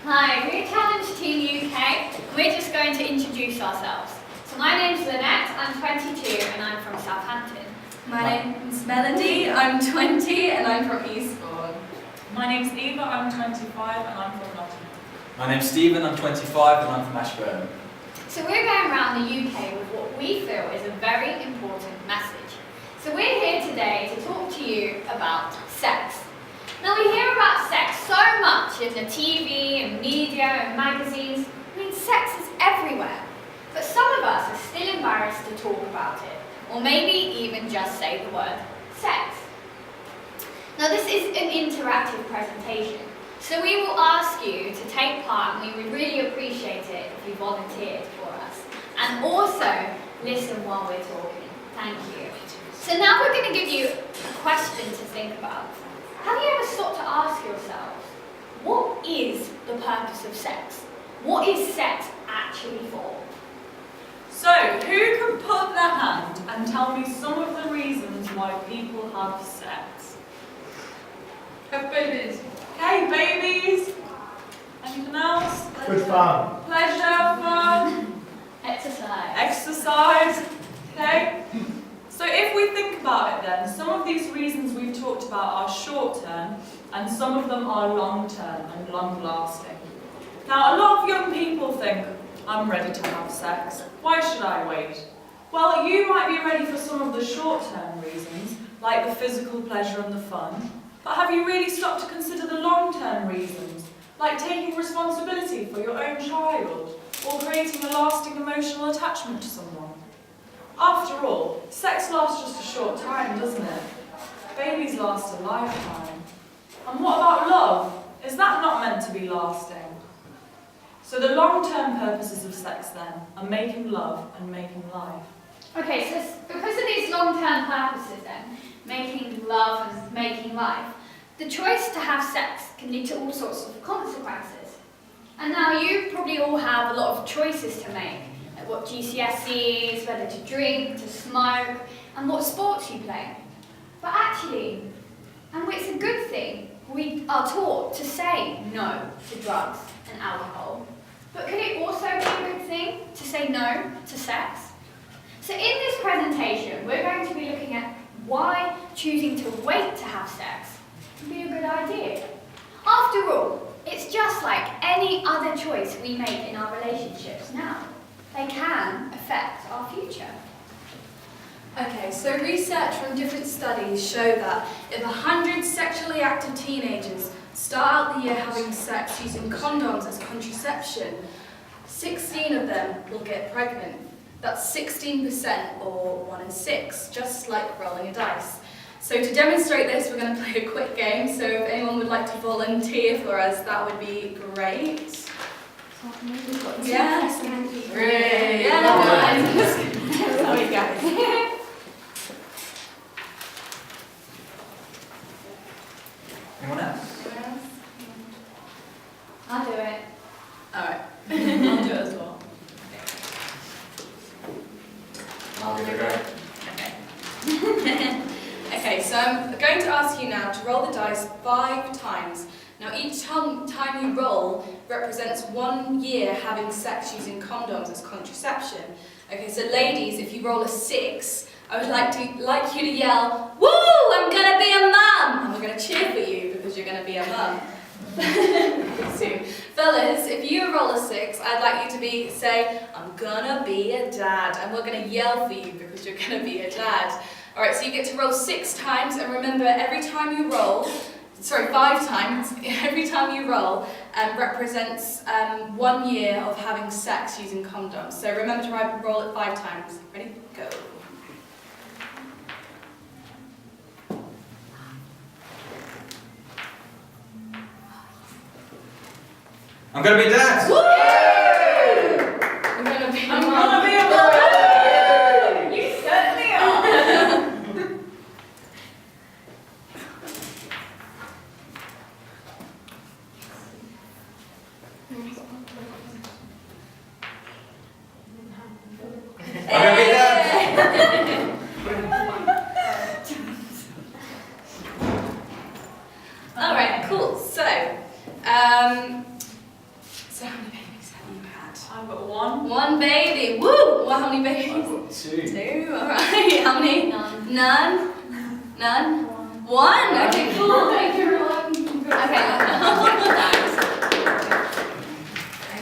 Hi, we're Challenge Team UK, and we're just going to introduce ourselves. So my name's Lynette, I'm 22 and I'm from Southampton. My name's Melody, I'm 20 and I'm from Eastbourne. My name's Eva, I'm 25 and I'm from Nottingham. My name's Stephen, I'm 25 and I'm from Ashburn. So we're going around the UK with what we feel is a very important message. So we're here today to talk to you about sex. Now we hear about sex so much in the TV and media and magazines. I mean, sex is everywhere. But some of us are still embarrassed to talk about it, or maybe even just say the word sex. Now this is an interactive presentation, so we will ask you to take part, and we would really appreciate it if you volunteered for us. And also, listen while we're talking. Thank you. So now we're going to give you a question to think about. Have you ever stopped to ask yourselves, what is the purpose of sex? What is sex actually for? So, who can put up their hand and tell me some of the reasons why people have sex? Have babies. Okay, babies. Anything else? Good fun. Pleasure, fun, Exercise. exercise. Okay. So if we think about it then, some of these reasons we've talked about are short-term and some of them are long-term and long-lasting. Now a lot of young people think, I'm ready to have sex, why should I wait? Well, you might be ready for some of the short-term reasons, like the physical pleasure and the fun, but have you really stopped to consider the long-term reasons, like taking responsibility for your own child or creating a lasting emotional attachment to someone? After all, sex lasts just a short time, doesn't it? Babies last a lifetime. And what about love? Is that not meant to be lasting? So the long-term purposes of sex then are making love and making life. Okay, so because of these long-term purposes then, making love and making life, the choice to have sex can lead to all sorts of consequences. And now you probably all have a lot of choices to make. What GCSEs, whether to drink, to smoke, and what sports you play. But actually, and it's a good thing, we are taught to say no to drugs and alcohol. But could it also be a good thing to say no to sex? So in this presentation, we're going to be looking at why choosing to wait to have sex can be a good idea. After all, it's just like any other choice we make in our relationships now. They can affect our future. Okay, so research from different studies show that if 100 sexually active teenagers start out the year having sex using condoms as contraception, 16 of them will get pregnant. That's 16%, or 1 in 6, just like rolling a dice. So to demonstrate this, we're going to play a quick game. So if anyone would like to volunteer for us, that would be great. Yes. Great. Yeah, sorry guys. Anyone else? I'll do it. Alright. I'll do it as well. I'll give it a go. Okay, so I'm going to ask you now to roll the dice 5 times. Now each time you roll represents 1 year having sex using condoms as contraception. Okay, so ladies, if you roll a 6, I would like you to yell, "Woo! I'm gonna be a mum!" And we're gonna cheer for you because you're gonna be a mum. Soon. Fellas, if you roll a 6, I'd like you to say, "I'm gonna be a dad," and we're gonna yell for you because you're gonna be a dad. Alright, so you get to roll 6 times, and remember, every time you roll, 5 times, every time you roll represents 1 year of having sex using condoms. So remember to roll it 5 times. Ready? Go. I'm gonna be a dad! Woo! I'm gonna be a mum. You certainly are. I'm gonna be a dad! Alright, cool. So, 1. One baby. Woo! Well, how many I've babies? got 2. 2. All right. How many? None. None. None. 1. Okay, cool. Thank you, everyone.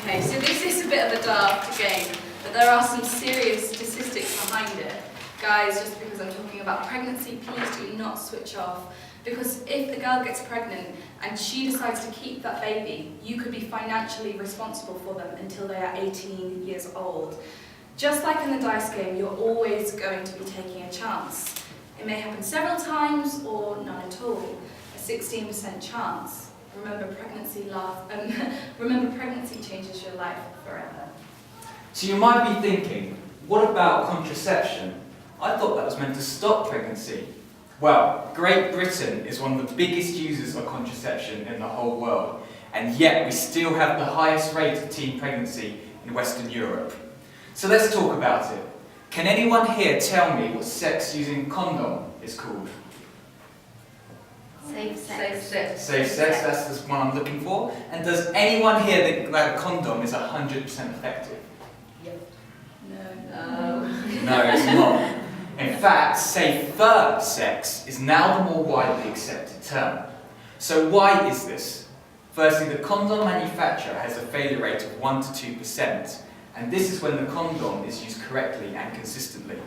Okay, so this is a bit of a daft game, but there are some serious statistics behind it. Guys, just because I'm talking about pregnancy, please do not switch off. Because if the girl gets pregnant and she decides to keep that baby, you could be financially responsible for them until they are 18 years old. Just like in the dice game, you're always going to be taking a chance. It may happen several times or none at all. A 16% chance. Remember, pregnancy changes your life forever. So you might be thinking, what about contraception? I thought that was meant to stop pregnancy. Well, Great Britain is one of the biggest users of contraception in the whole world, and yet we still have the highest rate of teen pregnancy in Western Europe. So let's talk about it. Can anyone here tell me what sex using condom is called? Safe sex. Safe sex, that's the one I'm looking for. And does anyone here think that a condom is 100% effective? No. No, it's not. In fact, safer sex is now the more widely accepted term. So why is this? Firstly, the condom manufacturer has a failure rate of 1 to 2%, and this is when the condom is used correctly and consistently.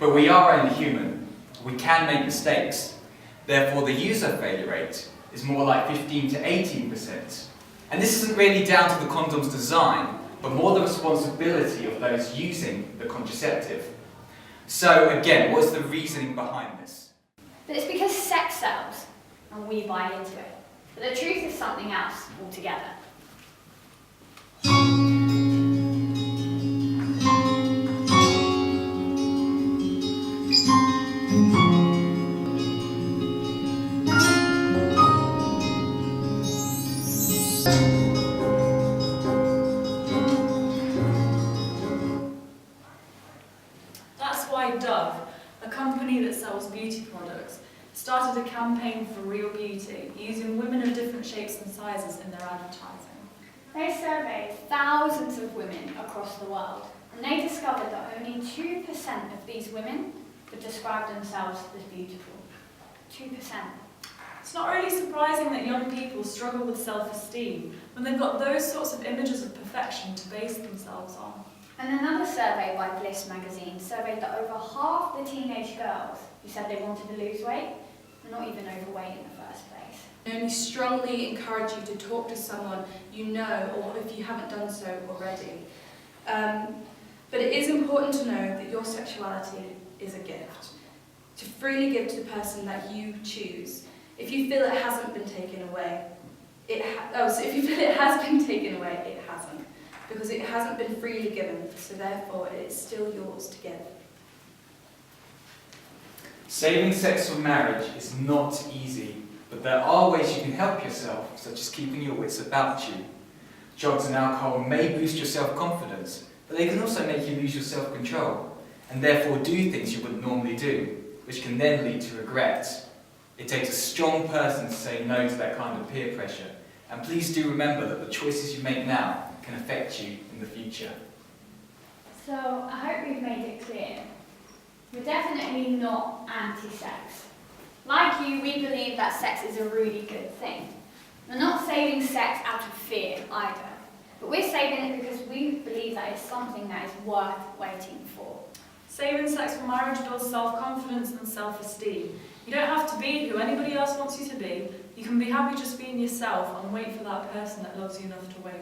But we are only human. We can make mistakes. Therefore, the user failure rate is more like 15 to 18%. And this isn't really down to the condom's design, but more the responsibility of those using the contraceptive. So again, what's the reasoning behind this? But it's because sex sells, and we buy into it. But the truth is something else altogether. That's why Dove, a company that sells beauty products, started a campaign for real beauty, using women of different shapes and sizes in their advertising. They surveyed thousands of women across the world, and they discovered that only 2% of these women would describe themselves as beautiful. 2%. It's not really surprising that young people struggle with self-esteem when they've got those sorts of images of perfection to base themselves on. And another survey by Bliss magazine surveyed that over half the teenage girls who said they wanted to lose weight were not even overweight in the first place. I only strongly encourage you to talk to someone you know, or if you haven't done so already. But it is important to know that your sexuality is a gift, to freely give to the person that you choose. If you feel it hasn't been taken away, if you feel it has been taken away, it hasn't, because it hasn't been freely given, so therefore it is still yours to give. Saving sex for marriage is not easy, but there are ways you can help yourself, such as keeping your wits about you. Drugs and alcohol may boost your self-confidence, but they can also make you lose your self-control, and therefore do things you wouldn't normally do, which can then lead to regret. It takes a strong person to say no to that kind of peer pressure, and please do remember that the choices you make now can affect you in the future. So I hope we've made it clear. We're definitely not anti-sex. Like you, we believe that sex is a really good thing. We're not saving sex out of fear either, but we're saving it because we believe that it's something that is worth waiting for. Saving sex for marriage builds self-confidence and self-esteem. You don't have to be who anybody else wants you to be. You can be happy just being yourself and wait for that person that loves you enough to wait.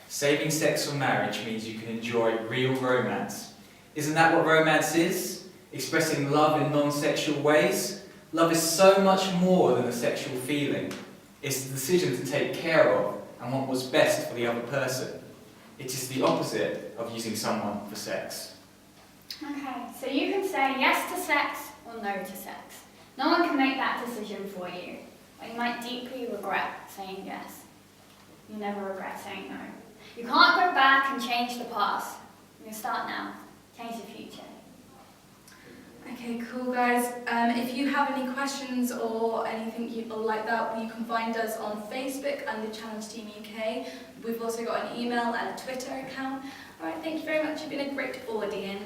Saving sex for marriage means you can enjoy real romance. Isn't that what romance is? Expressing love in non-sexual ways? Love is so much more than a sexual feeling. It's the decision to take care of and want what's best for the other person. It is the opposite of using someone for sex. Okay, so you can say yes to sex or no to sex. No one can make that decision for you, but you might deeply regret saying yes. You'll never regret saying no. You can't go back and change the past. You can start now. Change the future. I Okay, cool guys. If you have any questions or anything like that, you can find us on Facebook under Challenge Team UK. We've also got an email and a Twitter account. Alright, thank you very much. You've been a great audience.